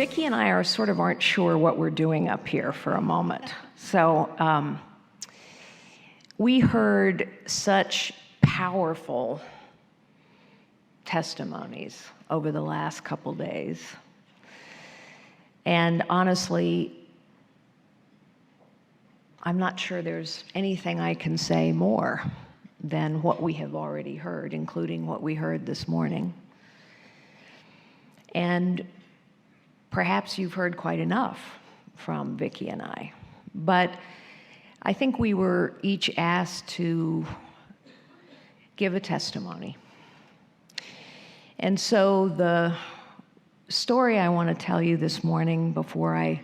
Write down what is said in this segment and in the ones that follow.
Vicki and I aren't sure what we're doing up here for a moment. So we heard such powerful testimonies over the last couple days. And honestly, I'm not sure there's anything I can say more than what we have already heard, including what we heard this morning. And perhaps you've heard quite enough from Vicki and I. But I think we were each asked to give a testimony. And so the story I want to tell you this morning before I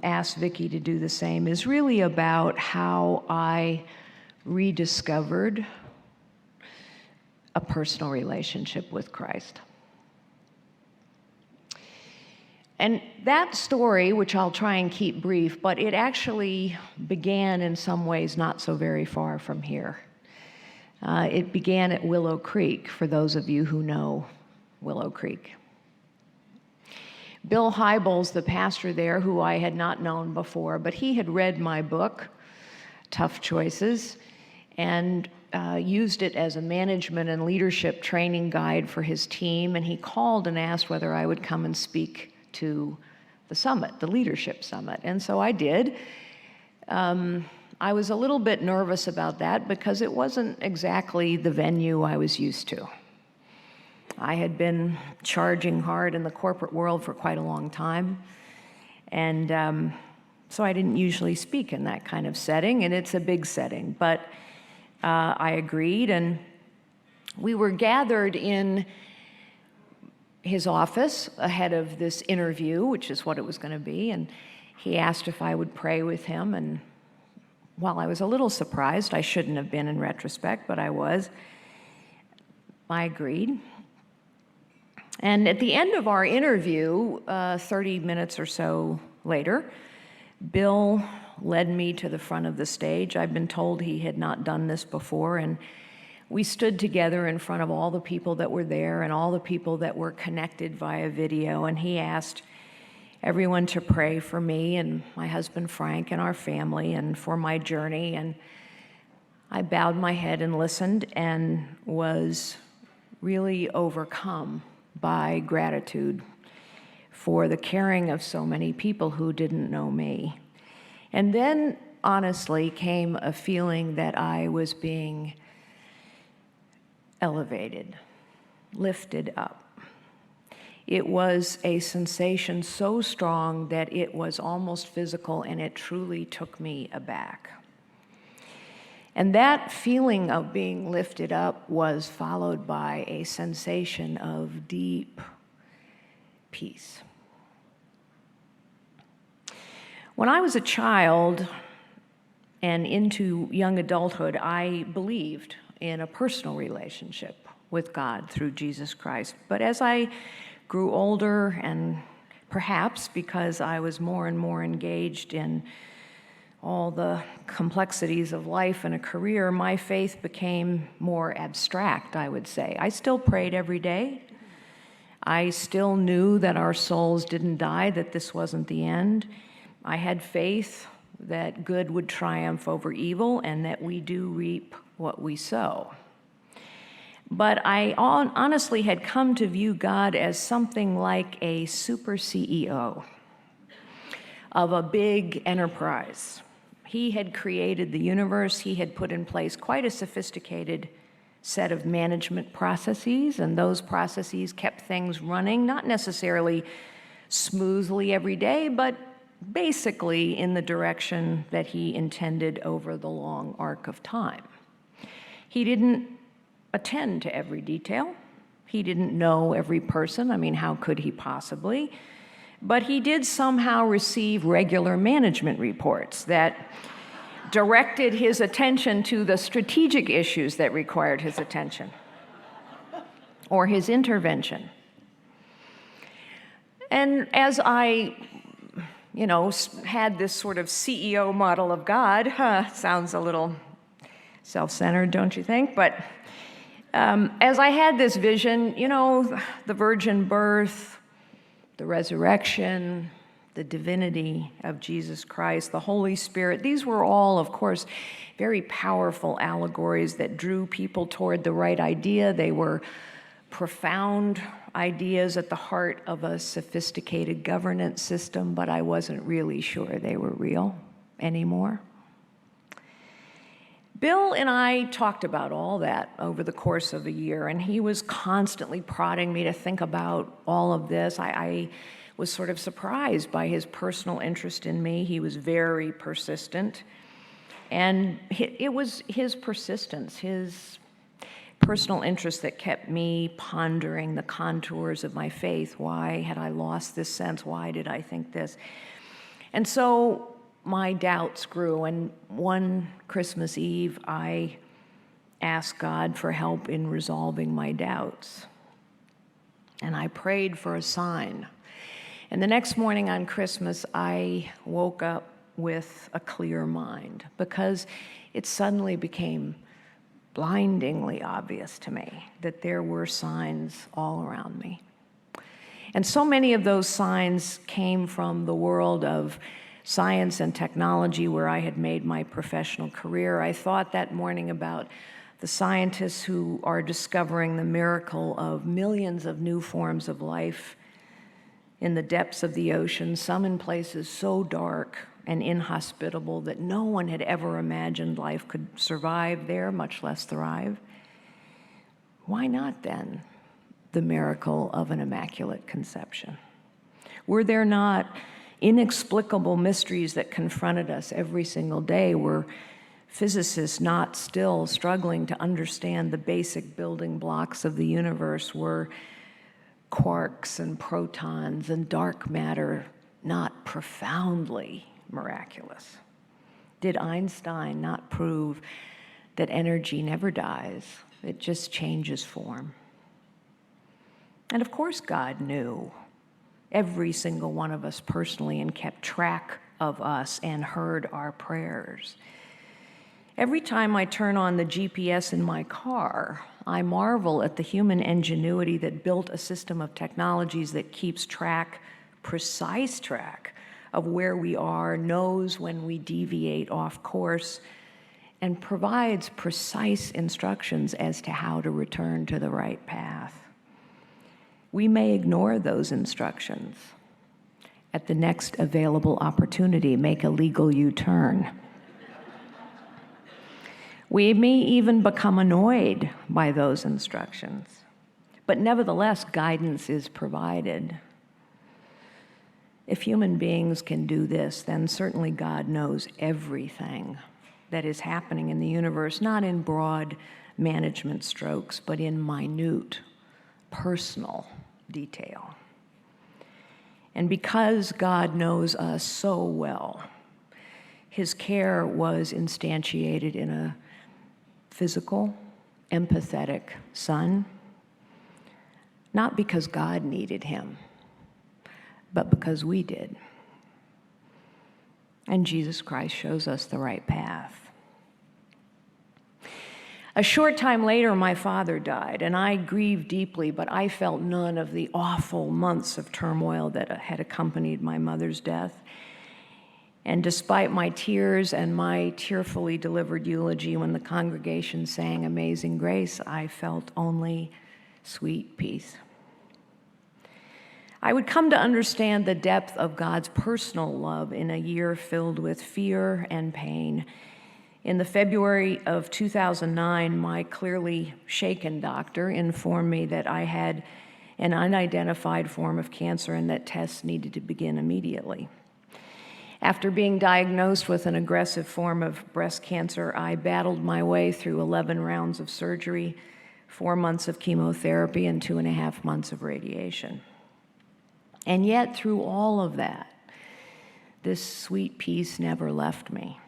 ask Vicki to do the same is really about how I rediscovered a personal relationship with Christ. And that story, which I'll try and keep brief, but it actually began in some ways not so very far from here. It began at Willow Creek, for those of you who know Willow Creek. Bill Hybels, the pastor there, who I had not known before, but he had read my book, Tough Choices, and used it as a management and leadership training guide for his team, and he called and asked whether I would come and speak to the summit, the leadership summit. And so I did. I was a little bit nervous about that because it wasn't exactly the venue I was used to. I had been charging hard in the corporate world for quite a long time. And so I didn't usually speak in that kind of setting, and it's a big setting. But I agreed, and we were gathered in his office ahead of this interview, which is what it was going to be, and he asked if I would pray with him. And while I was a little surprised, I shouldn't have been in retrospect, but I was, I agreed. And at the end of our interview, 30 minutes or so later, Bill led me to the front of the stage. I've been told he had not done this before, and we stood together in front of all the people that were there and all the people that were connected via video, and he asked everyone to pray for me and my husband Frank and our family and for my journey. And I bowed my head and listened and was really overcome by gratitude for the caring of so many people who didn't know me. And then, honestly, came a feeling that I was being elevated, lifted up. It was a sensation so strong that it was almost physical, and it truly took me aback. And that feeling of being lifted up was followed by a sensation of deep peace. When I was a child and into young adulthood, I believed in a personal relationship with God through Jesus Christ. But as I grew older, and perhaps because I was more and more engaged in all the complexities of life and a career, my faith became more abstract, I would say. I still prayed every day. I still knew that our souls didn't die, that this wasn't the end. I had faith that good would triumph over evil and that we do reap what we sow. But I honestly had come to view God as something like a super CEO of a big enterprise. He had created the universe. He had put in place quite a sophisticated set of management processes, and those processes kept things running, not necessarily smoothly every day, but basically in the direction that he intended over the long arc of time. He didn't attend to every detail. He didn't know every person. I mean, how could he possibly? But he did somehow receive regular management reports that directed his attention to the strategic issues that required his attention or his intervention. And as I, had this sort of CEO model of God, sounds a little self-centered, don't you think? But as I had this vision, the virgin birth, the resurrection, the divinity of Jesus Christ, the Holy Spirit. These were all, of course, very powerful allegories that drew people toward the right idea. They were profound ideas at the heart of a sophisticated governance system, but I wasn't really sure they were real anymore. Bill and I talked about all that over the course of a year, and he was constantly prodding me to think about all of this. I was sort of surprised by his personal interest in me. He was very persistent, and it was his persistence, his personal interest that kept me pondering the contours of my faith. Why had I lost this sense? Why did I think this? And so my doubts grew, and one Christmas Eve, I asked God for help in resolving my doubts. And I prayed for a sign. And the next morning on Christmas, I woke up with a clear mind, because it suddenly became blindingly obvious to me that there were signs all around me. And so many of those signs came from the world of science and technology, where I had made my professional career. I thought that morning about the scientists who are discovering the miracle of millions of new forms of life in the depths of the ocean, some in places so dark and inhospitable that no one had ever imagined life could survive there, much less thrive. Why not, then, the miracle of an Immaculate Conception? Were there not inexplicable mysteries that confronted us every single day? Were physicists not still struggling to understand the basic building blocks of the universe? Were quarks and protons and dark matter not profoundly miraculous? Did Einstein not prove that energy never dies? It just changes form. And of course, God knew every single one of us personally and kept track of us and heard our prayers. Every time I turn on the GPS in my car, I marvel at the human ingenuity that built a system of technologies that keeps track, precise track, of where we are, knows when we deviate off course, and provides precise instructions as to how to return to the right path. We may ignore those instructions. At the next available opportunity, make a legal U-turn. We may even become annoyed by those instructions, but nevertheless, guidance is provided. If human beings can do this, then certainly God knows everything that is happening in the universe, not in broad management strokes, but in minute, personal detail. And because God knows us so well, his care was instantiated in a physical, empathetic son, not because God needed him, but because we did. And Jesus Christ shows us the right path. A short time later, my father died, and I grieved deeply, but I felt none of the awful months of turmoil that had accompanied my mother's death. And despite my tears and my tearfully delivered eulogy when the congregation sang Amazing Grace, I felt only sweet peace. I would come to understand the depth of God's personal love in a year filled with fear and pain. In the February of 2009, my clearly shaken doctor informed me that I had an unidentified form of cancer and that tests needed to begin immediately. After being diagnosed with an aggressive form of breast cancer, I battled my way through 11 rounds of surgery, 4 months of chemotherapy, and 2.5 months of radiation. And yet, through all of that, this sweet peace never left me.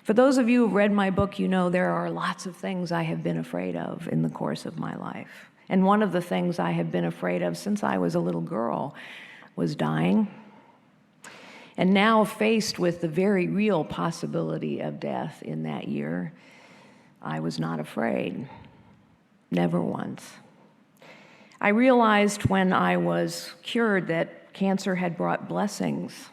For those of you who've read my book, you know there are lots of things I have been afraid of in the course of my life. And one of the things I have been afraid of since I was a little girl was dying. And now, faced with the very real possibility of death in that year, I was not afraid, never once. I realized when I was cured that cancer had brought blessings,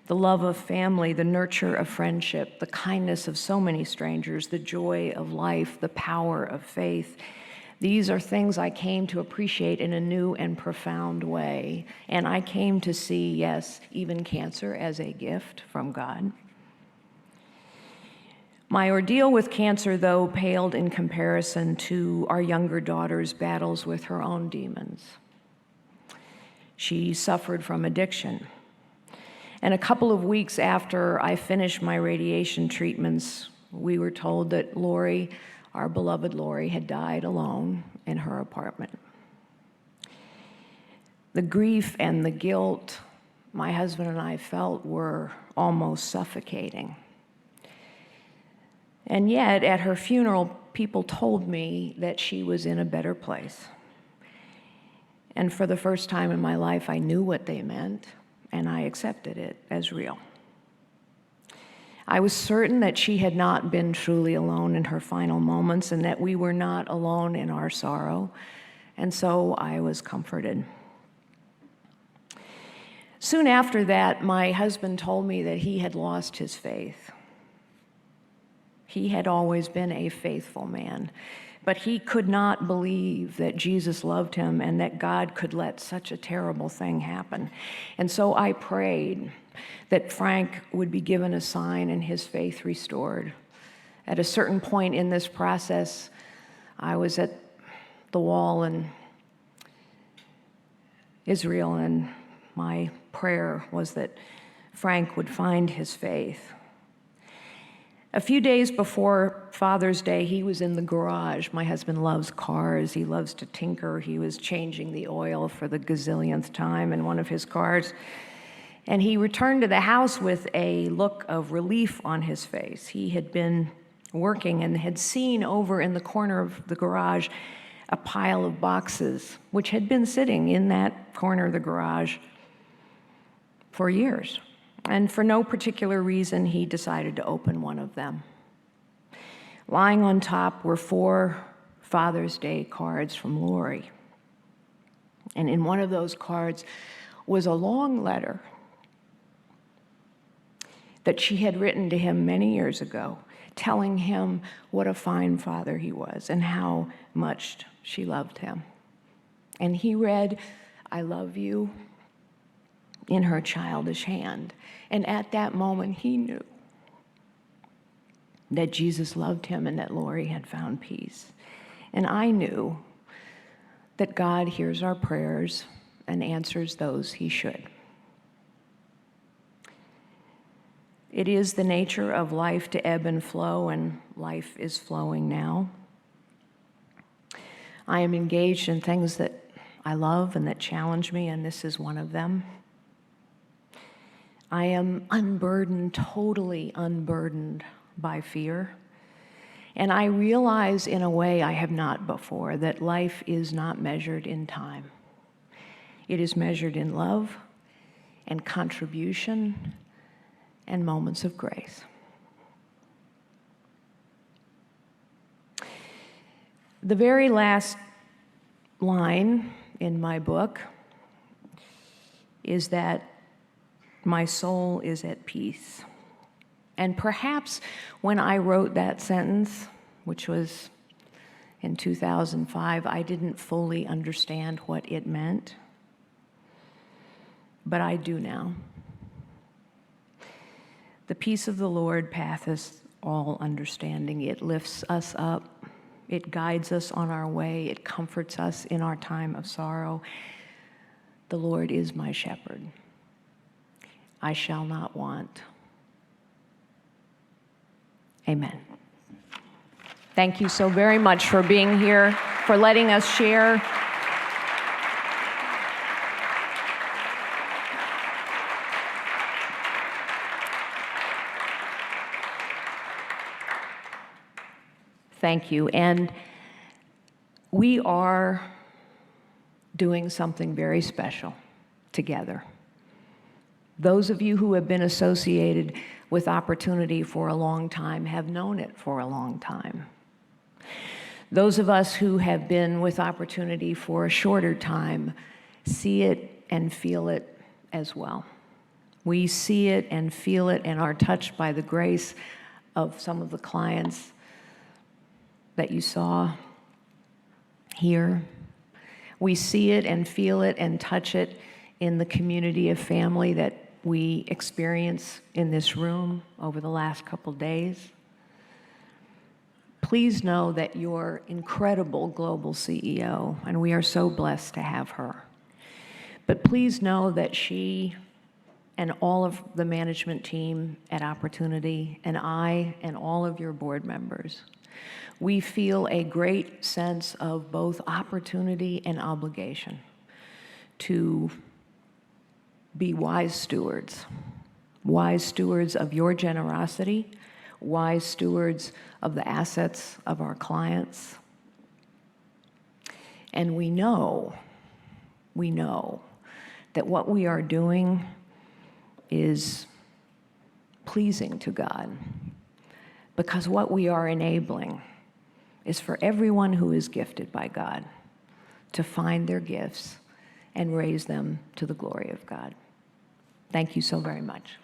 the love of family, the nurture of friendship, the kindness of so many strangers, the joy of life, the power of faith. These are things I came to appreciate in a new and profound way. And I came to see, yes, even cancer as a gift from God. My ordeal with cancer, though, paled in comparison to our younger daughter's battles with her own demons. She suffered from addiction. And a couple of weeks after I finished my radiation treatments, we were told that Lori, our beloved Lori, had died alone in her apartment. The grief and the guilt my husband and I felt were almost suffocating. And yet, at her funeral, people told me that she was in a better place. And for the first time in my life, I knew what they meant, and I accepted it as real. I was certain that she had not been truly alone in her final moments and that we were not alone in our sorrow, and so I was comforted. Soon after that, my husband told me that he had lost his faith. He had always been a faithful man, but he could not believe that Jesus loved him and that God could let such a terrible thing happen. And so I prayed that Frank would be given a sign and his faith restored. At a certain point in this process, I was at the wall in Israel, and my prayer was that Frank would find his faith. A few days before Father's Day, he was in the garage. My husband loves cars. He loves to tinker. He was changing the oil for the gazillionth time in one of his cars. And he returned to the house with a look of relief on his face. He had been working and had seen over in the corner of the garage a pile of boxes, which had been sitting in that corner of the garage for years. And for no particular reason, he decided to open one of them. Lying on top were 4 Father's Day cards from Lori. And in one of those cards was a long letter that she had written to him many years ago, telling him what a fine father he was and how much she loved him. And he read, "I love you," in her childish hand. And at that moment, he knew that Jesus loved him and that Lori had found peace. And I knew that God hears our prayers and answers those he should. It is the nature of life to ebb and flow, and life is flowing now. I am engaged in things that I love and that challenge me, and this is one of them. I am unburdened, totally unburdened by fear. And I realize in a way I have not before that life is not measured in time. It is measured in love and contribution and moments of grace. The very last line in my book is that my soul is at peace. And perhaps when I wrote that sentence, which was in 2005, I didn't fully understand what it meant. But I do now. The peace of the Lord passeth all understanding. It lifts us up. It guides us on our way. It comforts us in our time of sorrow. The Lord is my shepherd. I shall not want. Amen. Thank you so very much for being here, for letting us share. Thank you. And we are doing something very special together. Those of you who have been associated with Opportunity for a long time have known it for a long time. Those of us who have been with Opportunity for a shorter time see it and feel it as well. We see it and feel it and are touched by the grace of some of the clients that you saw here. We see it and feel it and touch it in the community of family that we experience in this room over the last couple days. Please know that your incredible global CEO, and we are so blessed to have her, but please know that she and all of the management team at Opportunity, and I and all of your board members, we feel a great sense of both opportunity and obligation to be wise stewards of your generosity, wise stewards of the assets of our clients. And we know that what we are doing is pleasing to God, because what we are enabling is for everyone who is gifted by God to find their gifts and raise them to the glory of God. Thank you so very much.